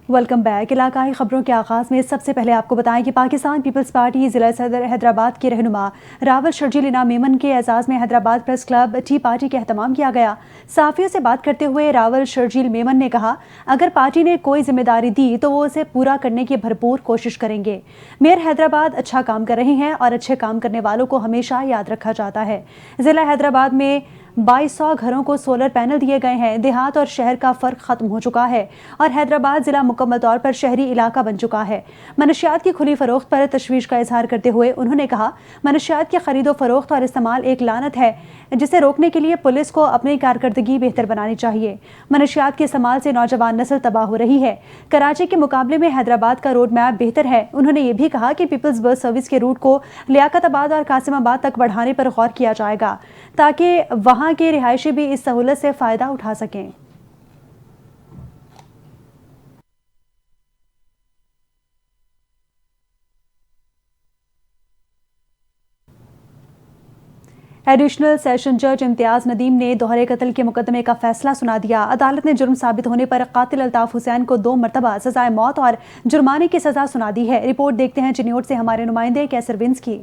Welcome back. علاقائی خبروں کے آغاز میں سب سے پہلے آپ کو بتائیں کہ پاکستان پیپلز پارٹی ضلع صدر حیدرآباد کے رہنما راول شرجیل انعام میمن کے اعزاز میں Hyderabad press club T party کا اہتمام کیا گیا۔ صحافیوں سے بات کرتے ہوئے راول شرجیل میمن نے کہا، اگر پارٹی نے کوئی ذمہ داری دی تو وہ اسے پورا کرنے کی بھرپور کوشش کریں گے۔ میئر حیدرآباد اچھا کام کر رہے ہیں اور اچھے کام کرنے والوں کو ہمیشہ یاد رکھا جاتا ہے۔ ضلع حیدرآباد میں 2200 گھروں کو سولر پینل دیے گئے ہیں۔ دیہات اور شہر کا فرق ختم ہو چکا ہے اور حیدرآباد ضلع مکمل طور پر شہری علاقہ بن چکا ہے۔ منشیات کی کھلی فروخت پر تشویش کا اظہار کرتے ہوئے انہوں نے کہا، منشیات کی خرید و فروخت اور استعمال ایک لعنت ہے جسے روکنے کے لیے پولیس کو اپنی کارکردگی بہتر بنانی چاہیے۔ منشیات کے استعمال سے نوجوان نسل تباہ ہو رہی ہے۔ کراچی کے مقابلے میں حیدرآباد کا روڈ میپ بہتر ہے۔ انہوں نے یہ بھی کہا کہ پیپلز بس سروس کے روٹ کو لیاقت آباد اور قاسم آباد تک بڑھانے پر غور کیا جائے گا تاکہ وہاں کے رہائشی بھی اس سہولت سے فائدہ اٹھا سکیں۔ ایڈیشنل سیشن جج امتیاز ندیم نے دوہرے قتل کے مقدمے کا فیصلہ سنا دیا۔ عدالت نے جرم ثابت ہونے پر قاتل الطاف حسین کو 2 مرتبہ سزائے موت اور جرمانے کی سزا سنا دی ہے۔ رپورٹ دیکھتے ہیں چنیوٹ سے ہمارے نمائندے کیسر ونس کی۔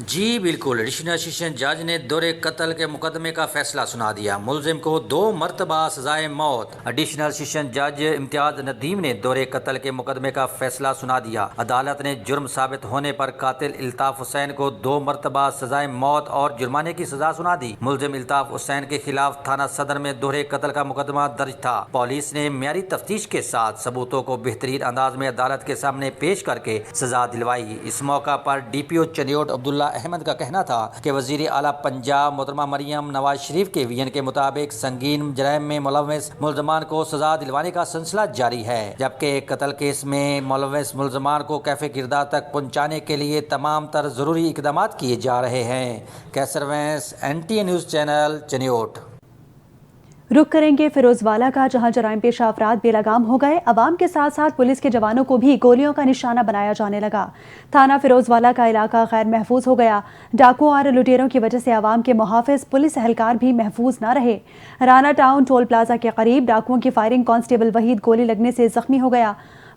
جی بالکل، ایڈیشنل سیشن جج نے دورے قتل کے مقدمے کا فیصلہ سنا دیا۔ ملزم کو 2 مرتبہ سزائے موت۔ ایڈیشنل سیشن جج امتیاز ندیم نے دورے قتل کے مقدمے کا فیصلہ سنا دیا۔ عدالت نے جرم ثابت ہونے پر قاتل الطاف حسین کو 2 مرتبہ سزائے موت اور جرمانے کی سزا سنا دی۔ ملزم الطاف حسین کے خلاف تھانہ صدر میں دورے قتل کا مقدمہ درج تھا۔ پولیس نے معیاری تفتیش کے ساتھ ثبوتوں کو بہترین انداز میں عدالت کے سامنے پیش کر کے سزا دلوائی۔ اس موقع پر ڈی پی او چنیوٹ عبداللہ احمد کا کہنا تھا کہ وزیر اعلیٰ پنجاب محترمہ مریم نواز شریف کے ویژن کے مطابق سنگین جرائم میں ملوث ملزمان کو سزا دلوانے کا سلسلہ جاری ہے، جبکہ قتل کیس میں ملوث ملزمان کو کیف کردار تک پہنچانے کے لیے تمام تر ضروری اقدامات کیے جا رہے ہیں۔ کیسر وینس، NTA نیوز چینل، چنیوٹ۔ رخ کریں گے فیروز والا کا، جہاں جرائم پیشہ افراد بے لگام ہو گئے۔ عوام کے ساتھ ساتھ پولیس کے جوانوں کو بھی گولیوں کا نشانہ بنایا جانے لگا۔ تھانہ فیروز والا کا علاقہ غیر محفوظ ہو گیا۔ ڈاکوؤں اور لٹیروں کی وجہ سے عوام کے محافظ پولیس اہلکار بھی محفوظ نہ رہے۔ رانا ٹاؤن ٹول پلازا کے قریب ڈاکوؤں کی فائرنگ، کانسٹیبل وحید گولی لگنے سے زخمی ہو گیا۔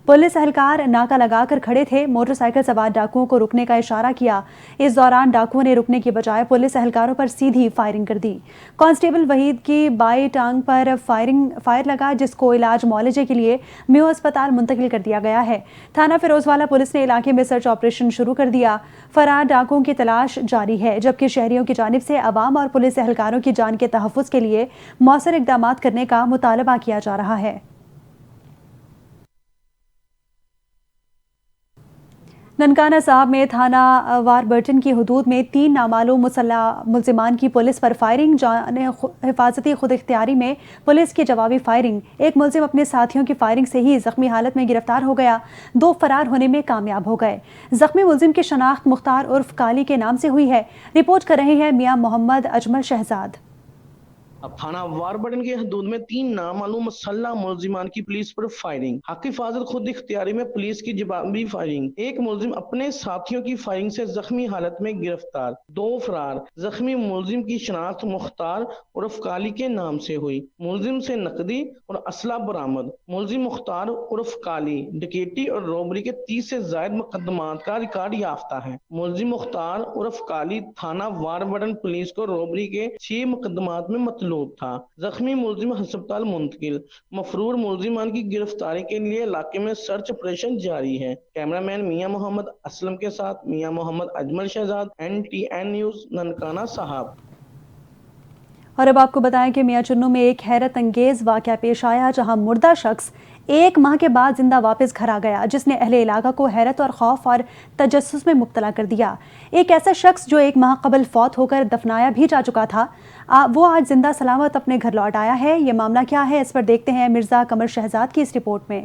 پولیس اہلکار ناکہ لگا کر کھڑے تھے، موٹر سائیکل سوار ڈاکوؤں کو رکنے کا اشارہ کیا۔ اس دوران ڈاکوؤں نے رکنے کی بجائے پولیس اہلکاروں پر سیدھی فائرنگ کر دی۔ کانسٹیبل وحید کی بائیں ٹانگ پر فائر لگا، جس کو علاج معالجے کے لیے میو اسپتال منتقل کر دیا گیا ہے۔ تھانہ فیروز والا پولیس نے علاقے میں سرچ آپریشن شروع کر دیا۔ فرار ڈاکوؤں کی تلاش جاری ہے، جبکہ شہریوں کی جانب سے عوام اور پولیس اہلکاروں کی جان کے تحفظ کے لیے مؤثر اقدامات کرنے کا مطالبہ کیا جا رہا ہے۔ ننکانہ صاحب میں تھانہ واربرٹن کی حدود میں 3 نامعلوم مسلح ملزمان کی پولیس پر فائرنگ، جان حفاظتی خود اختیاری میں پولیس کی جوابی فائرنگ۔ ایک ملزم اپنے ساتھیوں کی فائرنگ سے ہی زخمی حالت میں گرفتار ہو گیا، 2 فرار ہونے میں کامیاب ہو گئے۔ زخمی ملزم کی شناخت مختار عرف کالی کے نام سے ہوئی ہے۔ رپورٹ کر رہے ہیں میاں محمد اجمل شہزاد۔ تھانہ واربٹن کے حدود میں 3 نامعلوم مسلح ملزمان کی پولیس پر فائرنگ، حق حفاظت خود اختیاری میں پولیس کی جوابی فائرنگ، ایک ملزم اپنے ساتھیوں کی فائرنگ سے زخمی حالت میں گرفتار، 2 فرار۔ زخمی ملزم کی شناخت مختار عرف کالی کے نام سے ہوئی۔ ملزم سے نقدی اور اسلحہ برآمد۔ ملزم مختار عرف کالی ڈکیتی اور روبری کے 30 سے زائد مقدمات کا ریکارڈ یافتہ ہے۔ ملزم مختار عرف کالی تھانہ واربٹن پولیس کو روبری کے 6 مقدمات میں مطلوب تھا۔ زخمی ملزم ہسپتال منتقل۔ مفرور ملزمان کی گرفتاری کے لیے علاقے میں سرچ آپریشن جاری ہے۔ کیمرہ مین میاں محمد اسلم کے ساتھ میاں محمد اجمل شہزاد، NTA نیوز، ننکانہ صاحب۔ اور اب آپ کو بتائیں کہ میاں چنو میں ایک حیرت انگیز واقعہ پیش آیا، جہاں مردہ شخص 1 ماہ کے بعد زندہ واپس گھر آ گیا، جس نے اہل علاقہ کو حیرت اور خوف اور تجسس میں مبتلا کر دیا۔ ایک ایسا شخص جو 1 ماہ قبل فوت ہو کر دفنایا بھی جا چکا تھا، وہ آج زندہ سلامت اپنے گھر لوٹ آیا ہے۔ یہ معاملہ کیا ہے، اس پر دیکھتے ہیں مرزا قمر شہزاد کی اس رپورٹ میں۔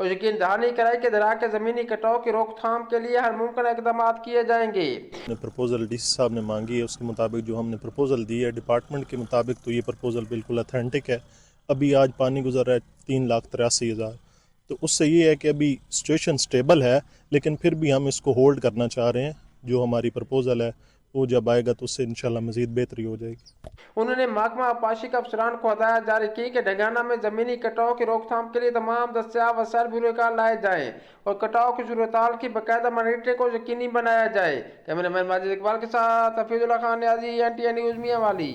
اور یقین دہانی کرائی کہ دریا کے زمینی کٹاؤ کی روک تھام کے لیے ہر ممکن اقدامات کیے جائیں گے. پرپوزل ڈی سی صاحب نے مانگی ہے، اس کے مطابق جو ہم نے پرپوزل دی ہے ڈپارٹمنٹ کے مطابق، تو یہ پرپوزل بالکل اتھینٹک ہے. ابھی آج پانی گزر رہا ہے 3,83,000، تو اس سے یہ ہے کہ ابھی سچویشن سٹیبل ہے، لیکن پھر بھی ہم اس کو ہولڈ کرنا چاہ رہے ہیں. جو ہماری پرپوزل ہے وہ جب آئے گا تو اس سے انشاءاللہ مزید بہتری ہو جائے گی. انہوں نے محکمہ آبپاشی کے افسران کو ہدایت جاری کی کہ ڈھگانہ میں زمینی کٹاؤ کی روک تھام کے لیے تمام دستیاب وسائل بروئے کار لائے جائیں اور کٹاؤ کی صورتحال کی باقاعدہ مانیٹرنگ کو یقینی بنایا جائے. کیمرہ مین ماجد اقبال کے ساتھ حفیظ اللہ خان نیازی، NTN نیوز میاں والی.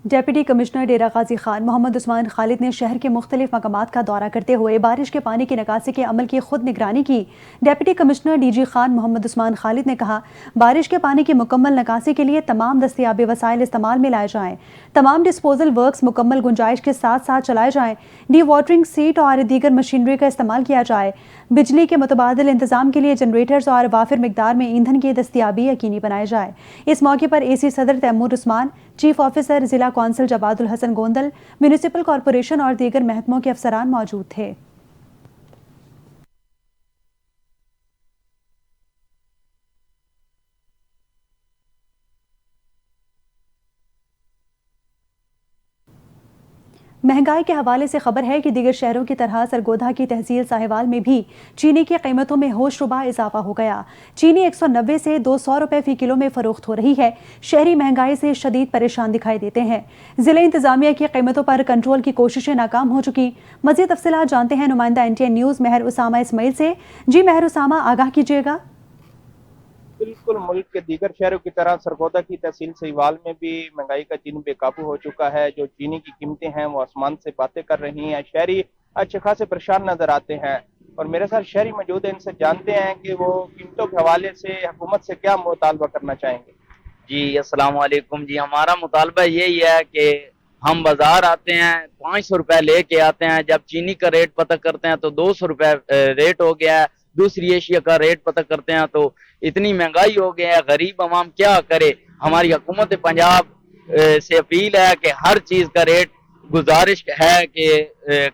ڈپٹی کمشنر ڈیرہ غازی خان محمد عثمان خالد نے شہر کے مختلف مقامات کا دورہ کرتے ہوئے بارش کے پانی کی نکاسی کے عمل کی خود نگرانی کی. Deputy commissioner DG Khan Muhammad Usman خالد نے کہا، بارش کے پانی کی مکمل نکاسی کے لیے تمام دستیاب وسائل استعمال میں لائے جائیں، تمام ڈسپوزل ورکس مکمل گنجائش کے ساتھ ساتھ چلائے جائیں، ڈی واٹرنگ سیٹ اور دیگر مشینری کا استعمال کیا جائے، بجلی کے متبادل انتظام کے لیے جنریٹرز اور وافر مقدار میں ایندھن کی دستیابی یقینی بنائی جائے. اس موقع پر AC صدر تیمور عثمان، چیف آفیسر ضلع کونسل جواد الحسن گوندل، میونسپل کارپوریشن اور دیگر محکموں کے افسران موجود تھے. مہنگائی کے حوالے سے خبر ہے کہ دیگر شہروں کی طرح سرگودھا کی تحصیل ساہیوال میں بھی چینی کی قیمتوں میں ہوش ربا اضافہ ہو گیا. چینی 190 سے 200 روپے فی کلو میں فروخت ہو رہی ہے. شہری مہنگائی سے شدید پریشان دکھائی دیتے ہیں. ضلع انتظامیہ کی قیمتوں پر کنٹرول کی کوششیں ناکام ہو چکی. مزید تفصیلات جانتے ہیں نمائندہ NTN نیوز مہر اسامہ اسماعیل سے. جی مہر اسامہ، آگاہ کیجیے گا. بالکل ملک کے دیگر شہروں کی طرح سرگودھا کی تحصیل سہیوال میں بھی مہنگائی کا جن بے قابو ہو چکا ہے. جو چینی کی قیمتیں ہیں وہ آسمان سے باتیں کر رہی ہیں. شہری اچھے خاصے پریشان نظر آتے ہیں اور میرے ساتھ شہری موجود ہیں، ان سے جانتے ہیں کہ وہ قیمتوں کے حوالے سے حکومت سے کیا مطالبہ کرنا چاہیں گے. جی السلام علیکم. جی ہمارا مطالبہ یہی ہے کہ ہم بازار آتے ہیں 500 روپے لے کے آتے ہیں، جب چینی کا ریٹ پتہ کرتے ہیں تو 200 روپے ریٹ ہو گیا ہے. دوسری ایشیا کا ریٹ پتہ کرتے ہیں تو اتنی مہنگائی ہو گئی ہے. غریب عوام کیا کرے؟ ہماری حکومت پنجاب سے اپیل ہے کہ ہر چیز کا ریٹ گزارش ہے کہ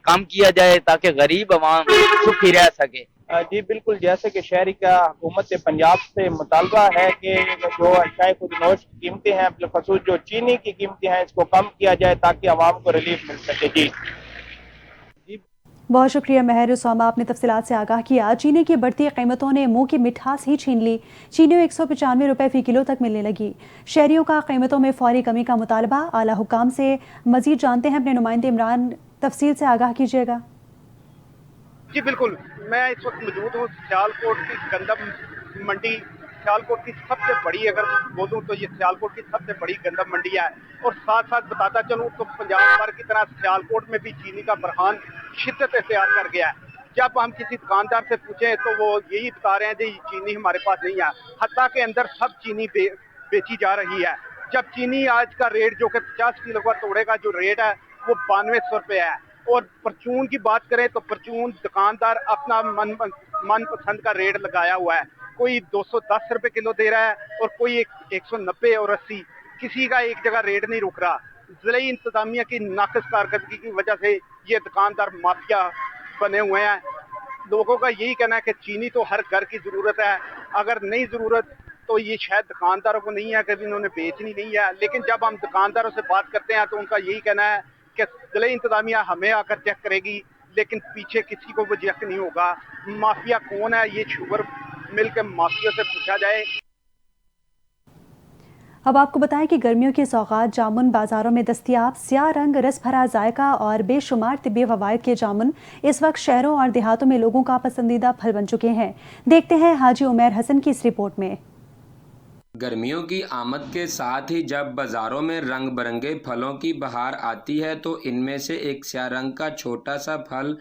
کم کیا جائے تاکہ غریب عوام سکھی رہ سکے. جی بالکل، جیسے کہ شہری کا حکومت پنجاب سے مطالبہ ہے کہ جو اشیاء خودنوش کی قیمتیں ہیں، بالخصوص جو چینی کی قیمتیں ہیں، اس کو کم کیا جائے تاکہ عوام کو ریلیف مل سکے. جی بہت شکریہ مہر اسامہ، آپ نے تفصیلات سے آگاہ کیا. چینی کی بڑھتی قیمتوں نے منہ کی مٹھاس ہی چھین لی. چینی 195 روپے فی کلو تک ملنے لگی. شہریوں کا قیمتوں میں فوری کمی کا مطالبہ. اعلیٰ حکام سے مزید جانتے ہیں، اپنے نمائندے عمران تفصیل سے آگاہ کیجیے گا. جی بالکل، میں اس وقت موجود ہوں سیالکوٹ کی گندم منڈی. سیالکوٹ کی سب سے بڑی، اگر بولوں تو یہ سیالکوٹ کی سب سے بڑی گندم منڈی ہے. اور ساتھ ساتھ بتاتا چلوں تو پنجاب بھر کی طرح سیالکوٹ میں بھی چینی کا بحران شدت اختیار کر گیا ہے. جب ہم کسی دکاندار سے پوچھیں تو وہ یہی بتا رہے ہیں کہ چینی ہمارے پاس نہیں ہے. حتیٰ کہ اندر سب چینی بیچی جا رہی ہے. جب چینی آج کا ریٹ جو کہ 50 کلو کا توڑے کا جو ریٹ ہے وہ 9200 روپے ہے. اور پرچون کی بات کریں تو پرچون دکاندار اپنا من پسند کا ریٹ لگایا ہوا ہے. کوئی 210 روپے کلو دے رہا ہے اور کوئی 190 اور 80. کسی کا ایک جگہ ریٹ نہیں رک رہا. ضلعی انتظامیہ کی ناقص کارکردگی کی وجہ سے یہ دکاندار مافیا بنے ہوئے ہیں. لوگوں کا یہی کہنا ہے کہ چینی تو ہر گھر کی ضرورت ہے، اگر نہیں ضرورت تو یہ شاید دکانداروں کو نہیں ہے کہ انہوں نے بیچنی نہیں ہے. لیکن جب ہم دکانداروں سے بات کرتے ہیں تو ان کا یہی کہنا ہے کہ ضلعی انتظامیہ ہمیں آ کر چیک کرے گی، لیکن پیچھے کسی کو وہ چیک نہیں ہوگا. مافیا کون ہے یہ شوگر مل کے مافیا سے پوچھا جائے. اب آپ کو بتائیں کہ گرمیوں کی سوغات جامن بازاروں میں دستیاب. سیاہ رنگ، رس بھرا ذائقہ اور بے شمار طبی فوائد کے جامن اس وقت شہروں اور دیہاتوں میں لوگوں کا پسندیدہ پھل بن چکے ہیں. دیکھتے ہیں حاجی عمیر حسن کی اس رپورٹ میں. گرمیوں کی آمد کے ساتھ ہی جب بازاروں میں رنگ برنگے پھلوں کی بہار آتی ہے تو ان میں سے ایک سیاہ رنگ کا چھوٹا سا پھل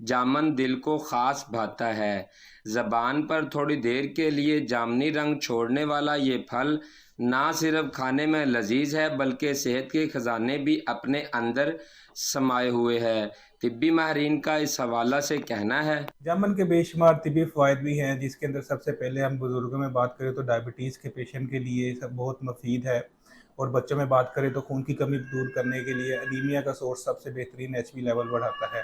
جامن دل کو خاص بھاتا ہے. زبان پر تھوڑی دیر کے لیے جامنی رنگ چھوڑنے والا یہ پھل نہ صرف کھانے میں لذیذ ہے بلکہ صحت کے خزانے بھی اپنے اندر سمائے ہوئے ہیں. طبی ماہرین کا اس حوالہ سے کہنا ہے جامن کے بے شمار طبی فوائد بھی ہیں، جس کے اندر سب سے پہلے ہم بزرگوں میں بات کریں تو ڈائبٹیز کے پیشنٹ کے لیے سب بہت مفید ہے، اور بچوں میں بات کریں تو خون کی کمی دور کرنے کے لیے انیمیا کا سورس سب سے بہترین، HP لیول بڑھاتا ہے.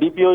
DPO